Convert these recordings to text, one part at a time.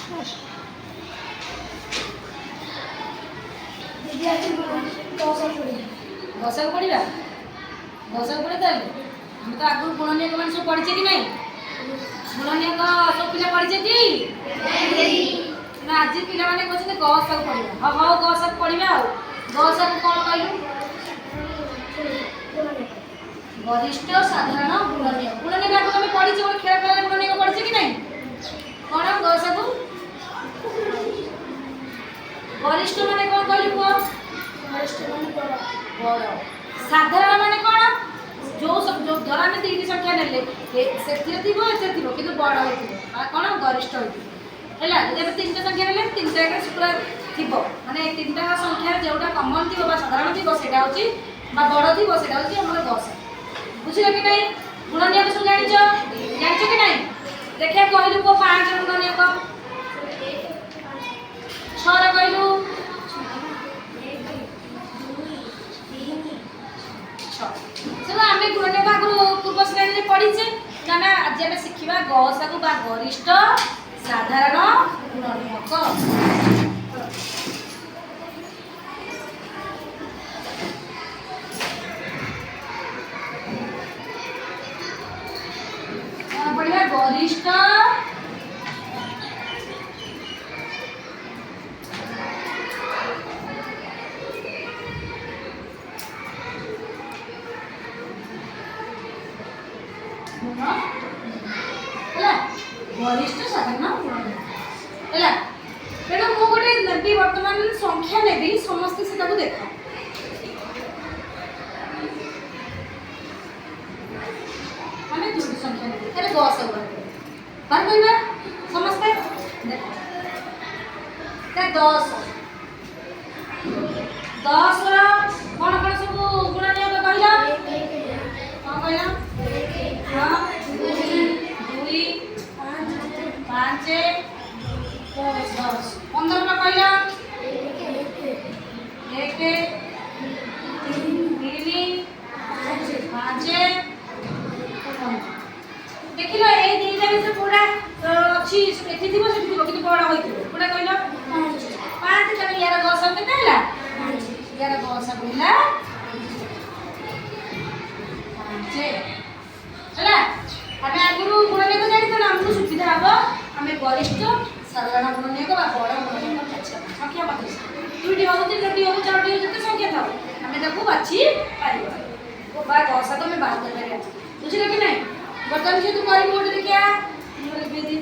दशक पढ़ा दशक पढ़े ताले हम तो आगु गुणनीयक मान सब पढ़ी कि नहीं गुणनीयक सब पिला पढ़ी ना आज पिला माने कहते गशक पढ़ा हाँ हाँ गशक पढ़ा गशक कौन कहलु गरिष्ठ साधारण गुणनीयक गुणनीयक आगे तुम पढ़ी खेल खेल गुणनीयक पढ़ी कि नहीं कौन गशक गरिष्ठ माने कौन कहलु कौन बड़ साधारण माने कौन जो धर आम तीन संख्या नेले से कि बड़ हो कौन गरिष्ठ हो जब तीन संख्या ने तीन पूरा थी माने तीन संख्या जोटा कमन थी साधारण थी से बड़ थी से आम दश बुझल कि नहीं गुणनीयक सब जान कि नहीं देखिए कहलु को 5 गुणनीयक 6 कहलु सब आम गुणनीयक आगु पूर्व श्रेणी पढ़ीचे ना आज आम शिखा गशक गरिष्ठ साधारण गुणनीयक पढ़ा गरिष्ठ गरिष्ठ साधारण है तेणु मु गोटे नेबी वर्तमान संख्या नेबी समस्ते से देख माने दुटी संख्या नेबी तेरे 10 बार कहना समस्ते देख 10 रा कौन कौन सब गुणनीयक कहला कौन कहला हां 2 5 10 15 में कहला 1 3 5 देख लो ये दीटा भी पूरा अच्छी एथि थी से थी कि बड़ा होई पूरा कहला 5 तक यार 10 केते हला 5 यार 10 बोला 5 हला हमें आगुरु गुणनीयक जानि तो हमको सुविधा हबो हमें गरिष्ठ साधारण गुणनीयक बा बड़ गुणनीयक संख्या बाछि दुटी हो तीनटी हो चारटी हो जते संख्या थाओ हमें ताकू बाछि पारिबो ओ बा 10 तो में बात कर पारिया बुझिले कि नहीं बर्तमान से तू करी मोड देखिया मोर बेदी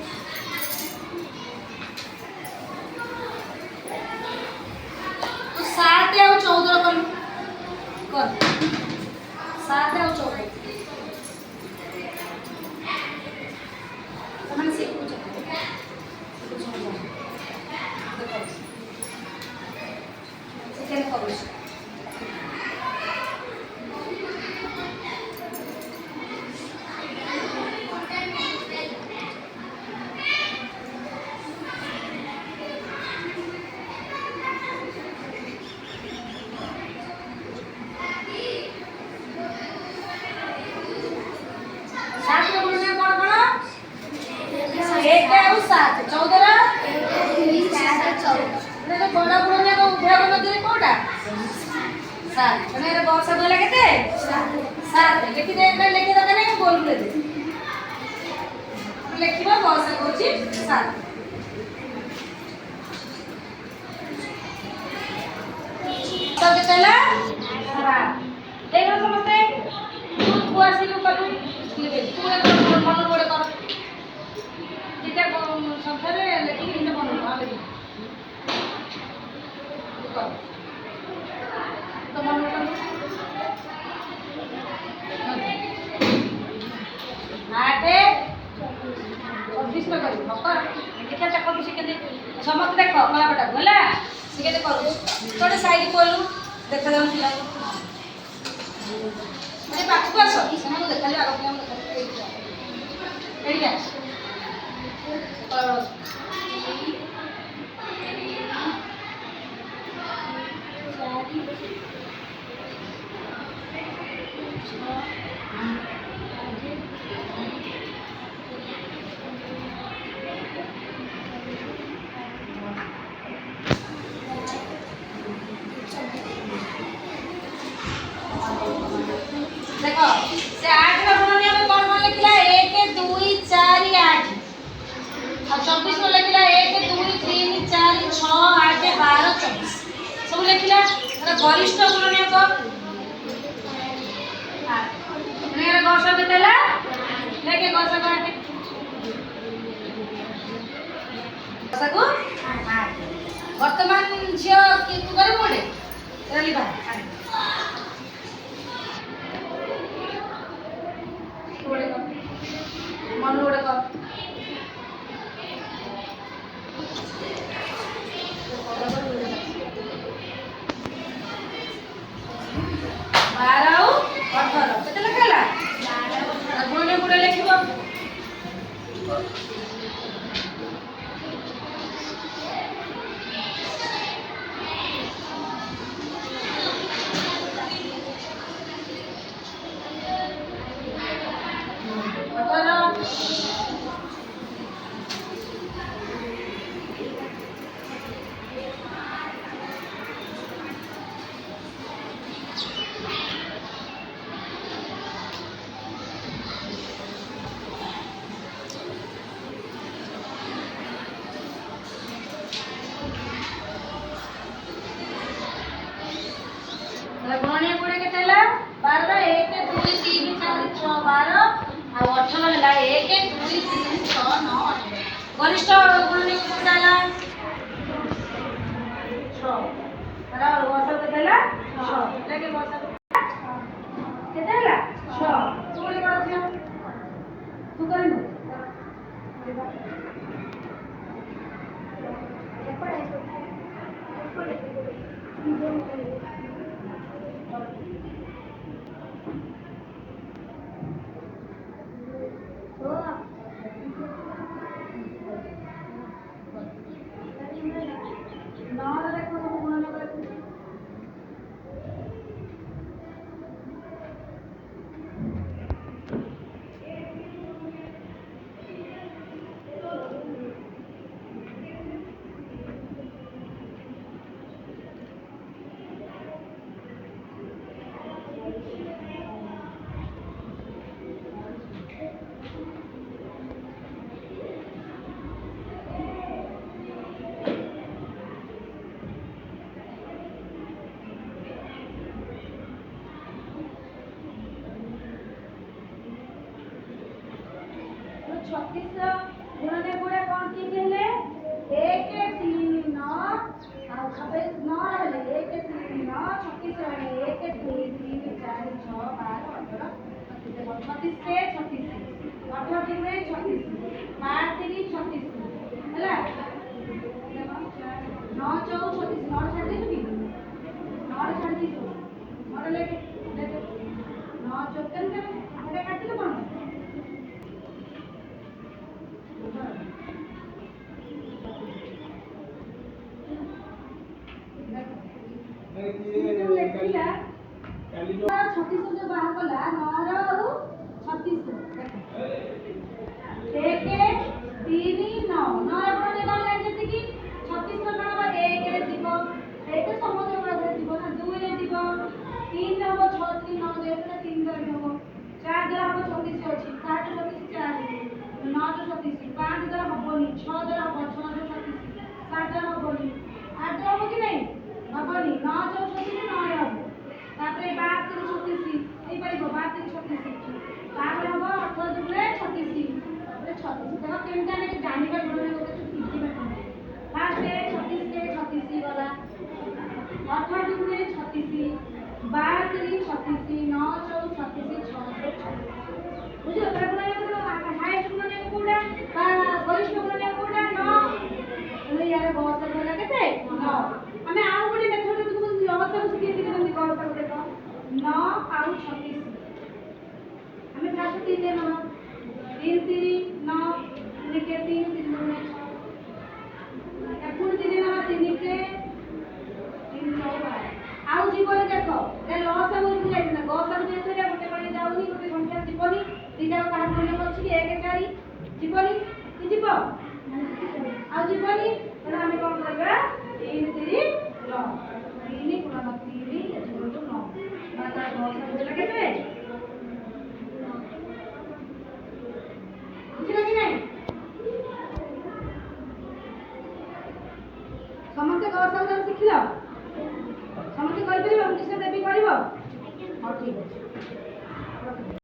तो 7 और 14 कर 7 और 14 मैंने से कुछ सेकेंड पब्लिश लिखा बस हूँ 7 तो केतला देखो समझते तू आसिलु कलु तू मन गोड़े कर जेटा संख्या रे लेखि इन मन आले तो मन कर 8 24 में कर नकर देखा तक भी सिके समस्त देख कला बटा होला सिके करू थोड़े साइड कोलु देखा जाऊ पिला মানে পাখু আস সেমানু দেখালি আগ পিলা দেখালি এড়িয়া गरिष्ठ गुणनीयक मेरा गौसा के देला लेके गौसा को आके गौसा को वर्तमान झियो की तू करे मोडे रली बा ओडे को मन ओडे को 12 ଆଉ 18 କେତେ ଲେଖା ହେଲା ଗୁଣନ ଗୁଣ ଲେଖିବ गुणनीय गुणे के तेला 12 1 2 3 4 6 12 और 18 हला 1 2 3 6 9 18 गरिष्ठ गुणनीय कोनटा हला 6 बराबर वसा के तेला 6 लेके वसा केते हला 6 तू बोले कर दिया तू करिनु छत्तीस गुणने गुणे कौन की कहले 1 3 9 और 9 रहले 1 3 9 36 रहले 1 2 3 4 6 12 18 36 के 36 18 दिन में 36 5 3 36 ହେଲା 9 4 36 9 छाड़ दे कि 9 छाड़ दी 9 लेके 9 14 के आगे काट दे कौन लेखिला 36 जो बाहर कला 9 और 36 1 3 9 9 आपण ने कोन लाइन जति की 36 रो कोन 1 रे दिबो 1 समुद्र बराबर दिबो ना 2 रे दिबो 3 रे हो 6 3 9 रे 3 रे हो 4 रे हो 36 अछि 7 36 4 9 36 5 रे हबोनी 6 रे हो 6 रे 36 7 रे हबोनी 8 रे हो कि नहीं हबोनी 9 जो 36 9 रे हबो तापरे 12 3 36 ei परिबो 12 3 36 तापरे हबो 18 दुले 36 तापरे 36 देखो केनटा ने जानिबा गुणने होते तो इजी बात फास्ट 36 के 36 गला 18 दुले 36 12 3 36 9 4 36 6 बुझो तापरे हाईएस्ट गुणने कोडा बा गरिष्ठ गुणने कोडा 9 એટલે યાર बहुत सारा केते 9 हमें आउ गोटे मेथड तुमको अवस्था को सिखिए कि तुम कौन सा देखो 9 आउ 36 हमें फास्ट 3 देना 3 3 9 लिखे 3 3 में 6 या पूर्ण 3 देना 3 के 3 9 आउ जीवन देखो ए लॉस हो जाई ना गॉस हो जाई तो गोटे कोने जाउनी गोटे संख्या जीवनी तीटा का कोने अछि 1 4 जीवनी कि जीव आ जीवनी तो हमें कौन करबा 3 3 9 3 गुणन 3 इक्वल टू 9 मात्रा 9 से लगे थे बुझिला कि नहीं समस्त गौर सावधान सिखिला ସମସ୍ତେ କରିପାରିବ? ଇଂଲିଶରେ ଦେବି କରିବ? ହଉ ଠିକ୍ ଅଛି।